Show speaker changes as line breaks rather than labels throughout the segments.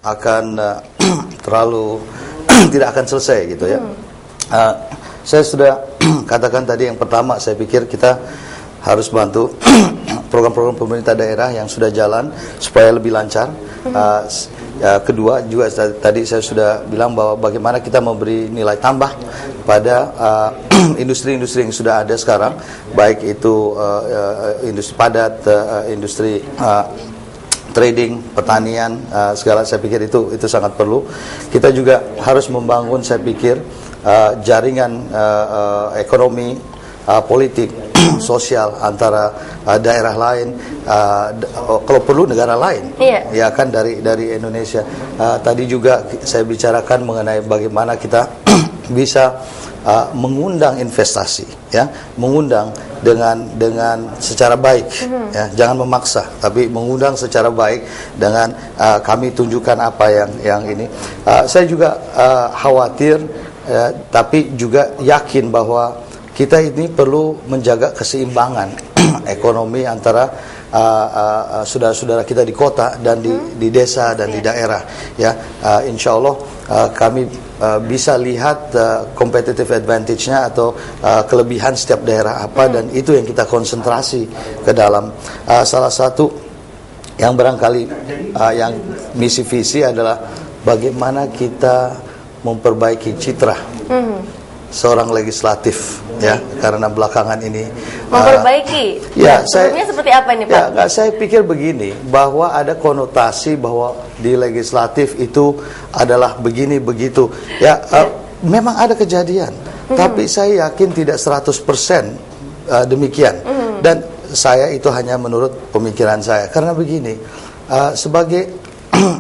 akan terlalu tidak akan selesai gitu ya. Saya sudah katakan tadi, yang pertama saya pikir kita harus bantu program-program pemerintah daerah yang sudah jalan supaya lebih lancar. Kedua juga tadi saya sudah bilang bahwa bagaimana kita memberi nilai tambah pada industri-industri yang sudah ada sekarang, baik itu industri padat, industri trading, pertanian, segala. Saya pikir itu sangat perlu. Kita juga harus membangun, saya pikir, jaringan ekonomi, politik, sosial antara daerah lain, kalau perlu negara lain, ya kan, dari Indonesia. Tadi juga saya bicarakan mengenai bagaimana kita bisa mengundang investasi, ya, mengundang dengan secara baik, ya, jangan memaksa, tapi mengundang secara baik dengan kami tunjukkan apa yang ini. Saya juga khawatir, tapi juga yakin bahwa kita ini perlu menjaga keseimbangan ekonomi antara saudara-saudara kita di kota dan di desa dan di daerah, ya. Insya Allah kami bisa lihat competitive advantage-nya atau kelebihan setiap daerah apa, dan itu yang kita konsentrasi ke dalam. Salah satu yang barangkali yang misi visi adalah bagaimana kita memperbaiki citra seorang legislatif, ya, karena belakangan ini
memperbaiki. Sebelumnya seperti apa ini, Pak?
Ya, saya pikir begini, bahwa ada konotasi bahwa di legislatif itu adalah begini begitu. Ya, memang ada kejadian, tapi saya yakin tidak 100% demikian. Dan saya itu hanya menurut pemikiran saya. Karena begini, sebagai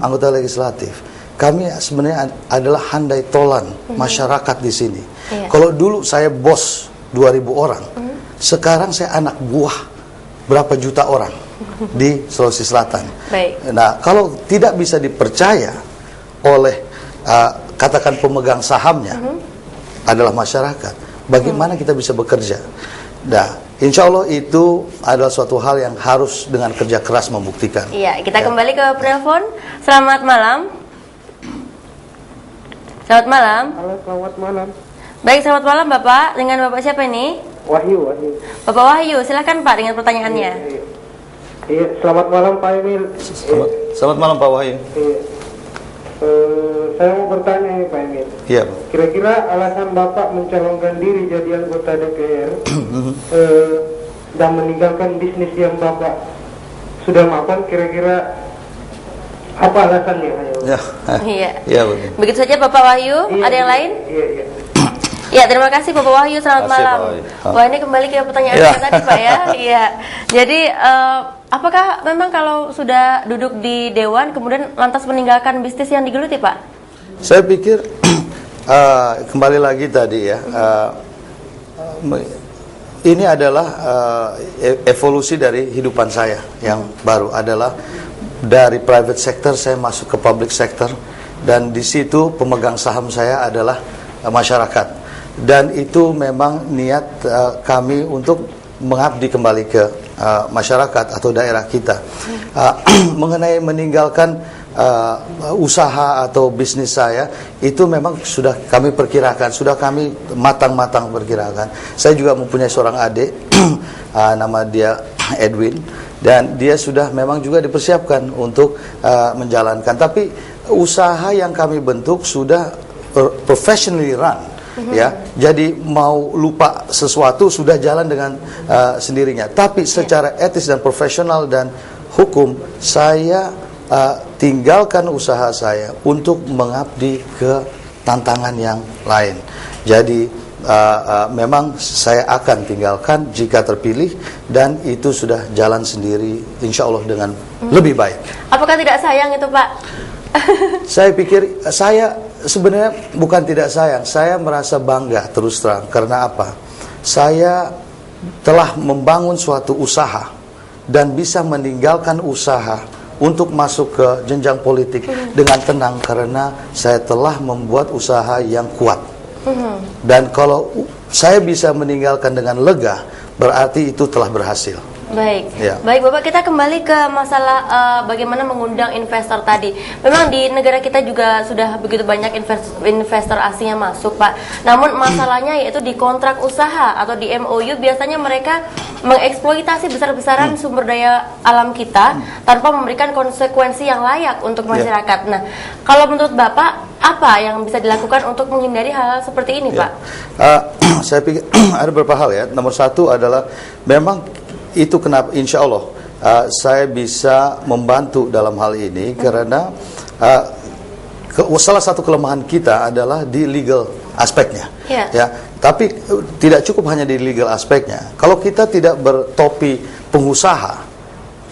anggota legislatif, kami sebenarnya adalah handai tolan masyarakat di sini. Kalau dulu saya bos 2.000 orang, sekarang saya anak buah berapa juta orang di Sulawesi Selatan. Nah, kalau tidak bisa dipercaya oleh katakan pemegang sahamnya adalah masyarakat, bagaimana kita bisa bekerja? Nah, insya Allah itu adalah suatu hal yang harus dengan kerja keras membuktikan.
Iya, kita kembali ke penelpon. Selamat malam. Selamat malam.
Halo, selamat malam.
Baik, selamat malam Bapak. Dengan Bapak siapa ini?
Wahyu.
Bapak Wahyu, silakan Pak dengan pertanyaannya.
Iya, selamat malam Pak Emil.
Selamat malam Pak Wahyu.
Saya mau bertanya nih Pak Emil.
Iya.
Kira-kira alasan Bapak mencalonkan diri jadi anggota DPR dan meninggalkan bisnis yang Bapak sudah mapan, kira-kira apa alasannya?
Iya. Begitu saja Bapak Wahyu. Ada yang lain?
Iya.
Ya, terima kasih Bapak Wahyu, selamat malam. Wah, ini kembali ke pertanyaan saya tadi Pak ya. Iya. Jadi apakah memang kalau sudah duduk di dewan kemudian lantas meninggalkan bisnis yang digeluti, Pak?
Saya pikir kembali lagi tadi ya, ini adalah evolusi dari hidupan saya yang baru, adalah dari private sector saya masuk ke public sector, dan di situ pemegang saham saya adalah masyarakat. Dan itu memang niat kami untuk mengabdi kembali ke masyarakat atau daerah kita. Mengenai meninggalkan usaha atau bisnis saya, itu memang sudah kami perkirakan, sudah kami matang-matang perkirakan. Saya juga mempunyai seorang adik, nama dia Edwin, dan dia sudah memang juga dipersiapkan untuk menjalankan. Tapi usaha yang kami bentuk sudah professionally run. Ya, jadi mau lupa sesuatu sudah jalan dengan sendirinya. Tapi secara etis dan profesional dan hukum, saya tinggalkan usaha saya untuk mengabdi ke tantangan yang lain. Jadi memang saya akan tinggalkan jika terpilih, dan itu sudah jalan sendiri, insya Allah dengan lebih baik.
Apakah tidak sayang itu, Pak?
Saya pikir, saya sebenarnya bukan tidak sayang, saya merasa bangga terus terang. Karena apa? Saya telah membangun suatu usaha dan bisa meninggalkan usaha untuk masuk ke jenjang politik dengan tenang, karena saya telah membuat usaha yang kuat. Dan kalau saya bisa meninggalkan dengan lega, berarti itu telah berhasil.
Baik,
Ya.
baik Bapak, kita kembali ke masalah bagaimana mengundang investor tadi. Memang di negara kita juga sudah begitu banyak investor asing yang masuk, Pak. Namun masalahnya yaitu di kontrak usaha atau di MOU biasanya mereka mengeksploitasi besar-besaran sumber daya alam kita tanpa memberikan konsekuensi yang layak untuk masyarakat. Nah, kalau menurut Bapak apa yang bisa dilakukan untuk menghindari hal-hal seperti ini, Pak?
Saya pikir ada beberapa hal ya. Nomor satu adalah memang itu kenapa insya Allah saya bisa membantu dalam hal ini karena salah satu kelemahan kita adalah di legal aspeknya. Ya, tapi tidak cukup hanya di legal aspeknya. Kalau kita tidak bertopi pengusaha,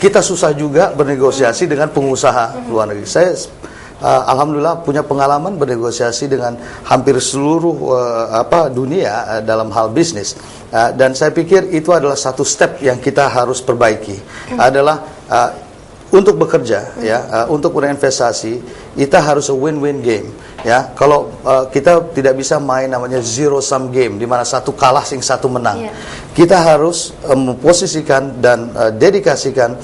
kita susah juga bernegosiasi dengan pengusaha luar negeri. Saya alhamdulillah punya pengalaman bernegosiasi dengan hampir seluruh dunia dalam hal bisnis, dan saya pikir itu adalah satu step yang kita harus perbaiki adalah untuk bekerja ya, untuk berinvestasi kita harus a win-win game ya. Kalau kita tidak bisa main namanya zero sum game di mana satu kalah sing satu menang. Kita harus memposisikan dan dedikasikan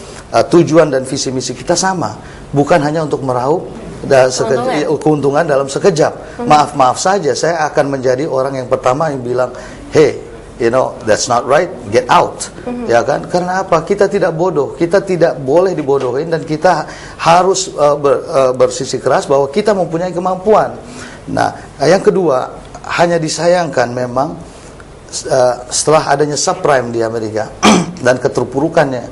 tujuan dan visi misi kita sama, bukan hanya untuk meraup keuntungan dalam sekejap. Maaf saja, saya akan menjadi orang yang pertama yang bilang, hey, you know, that's not right, get out. Ya kan? Karena apa? Kita tidak bodoh, kita tidak boleh dibodohin, dan kita harus bersisi keras bahwa kita mempunyai kemampuan. Nah, yang kedua, hanya disayangkan memang setelah adanya subprime di Amerika dan keterpurukannya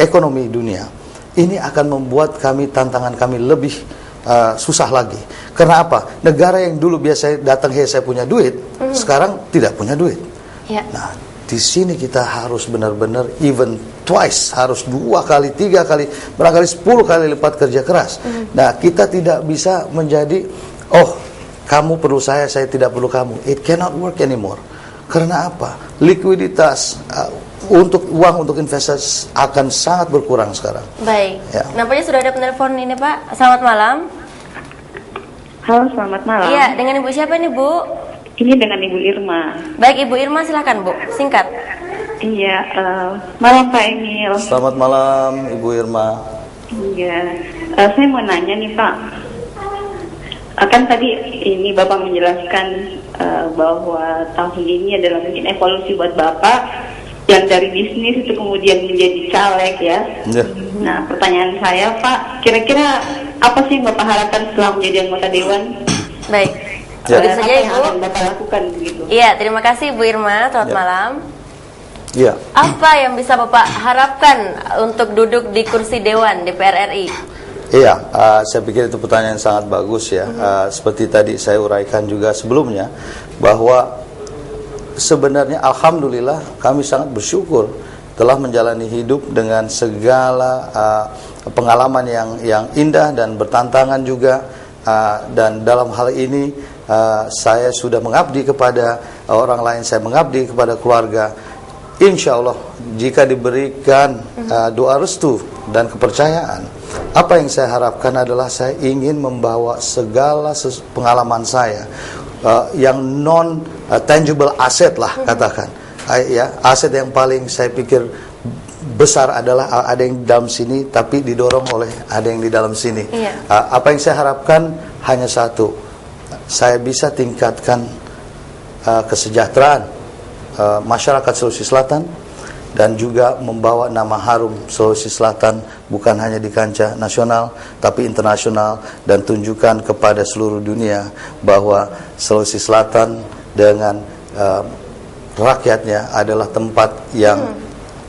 ekonomi dunia, ini akan membuat tantangan kami lebih susah lagi. Karena apa? Negara yang dulu biasa datang, hey saya punya duit, sekarang tidak punya duit. Nah, di sini kita harus benar-benar even twice, harus 2 kali, 3 kali, barangkali 10 kali lipat kerja keras. Nah, kita tidak bisa menjadi, oh kamu perlu saya tidak perlu kamu. It cannot work anymore. Karena apa? Likuiditas untuk uang untuk investasi akan sangat berkurang sekarang.
Baik. Nampaknya sudah ada penelpon ini, Pak. Selamat malam.
Halo, selamat malam.
Iya, dengan Ibu siapa nih, Bu?
Ini dengan Ibu Irma.
Baik, Ibu Irma, silakan, Bu. Singkat.
Iya, malam Pak Emil.
Selamat malam, Ibu Irma.
Iya, saya mau nanya nih Pak. Kan tadi ini Bapak menjelaskan bahwa tahun ini adalah mungkin evolusi buat Bapak yang dari bisnis itu kemudian menjadi caleg ya. Nah, pertanyaan saya Pak, kira-kira apa sih yang Bapak harapkan setelah menjadi anggota Dewan?
Baik.
Apa yang akan Bapak lakukan begitu?
Iya, terima kasih Bu Irma. Selamat malam.
Iya.
Apa yang bisa Bapak harapkan untuk duduk di kursi Dewan DPR RI?
Iya, saya pikir itu pertanyaan yang sangat bagus ya. Seperti tadi saya uraikan juga sebelumnya, bahwa sebenarnya alhamdulillah kami sangat bersyukur telah menjalani hidup dengan segala pengalaman yang indah dan bertantangan juga, dan dalam hal ini saya sudah mengabdi kepada orang lain, saya mengabdi kepada keluarga. Insya Allah jika diberikan doa restu dan kepercayaan, apa yang saya harapkan adalah saya ingin membawa segala pengalaman saya yang non tangible asset lah katakan, ya, aset yang paling saya pikir besar adalah ada yang di dalam sini tapi didorong oleh ada yang di dalam sini. Apa yang saya harapkan hanya satu, saya bisa tingkatkan kesejahteraan masyarakat Sulawesi Selatan dan juga membawa nama harum Sulawesi Selatan bukan hanya di kancah nasional tapi internasional, dan tunjukkan kepada seluruh dunia bahwa Sulawesi Selatan dengan rakyatnya adalah tempat yang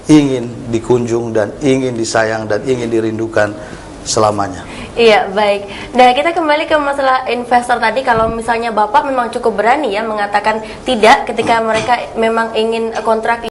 ingin dikunjung dan ingin disayang dan ingin dirindukan selamanya.
Iya, baik. Nah, kita kembali ke masalah investor tadi. Kalau misalnya Bapak memang cukup berani ya mengatakan tidak ketika mereka memang ingin kontrak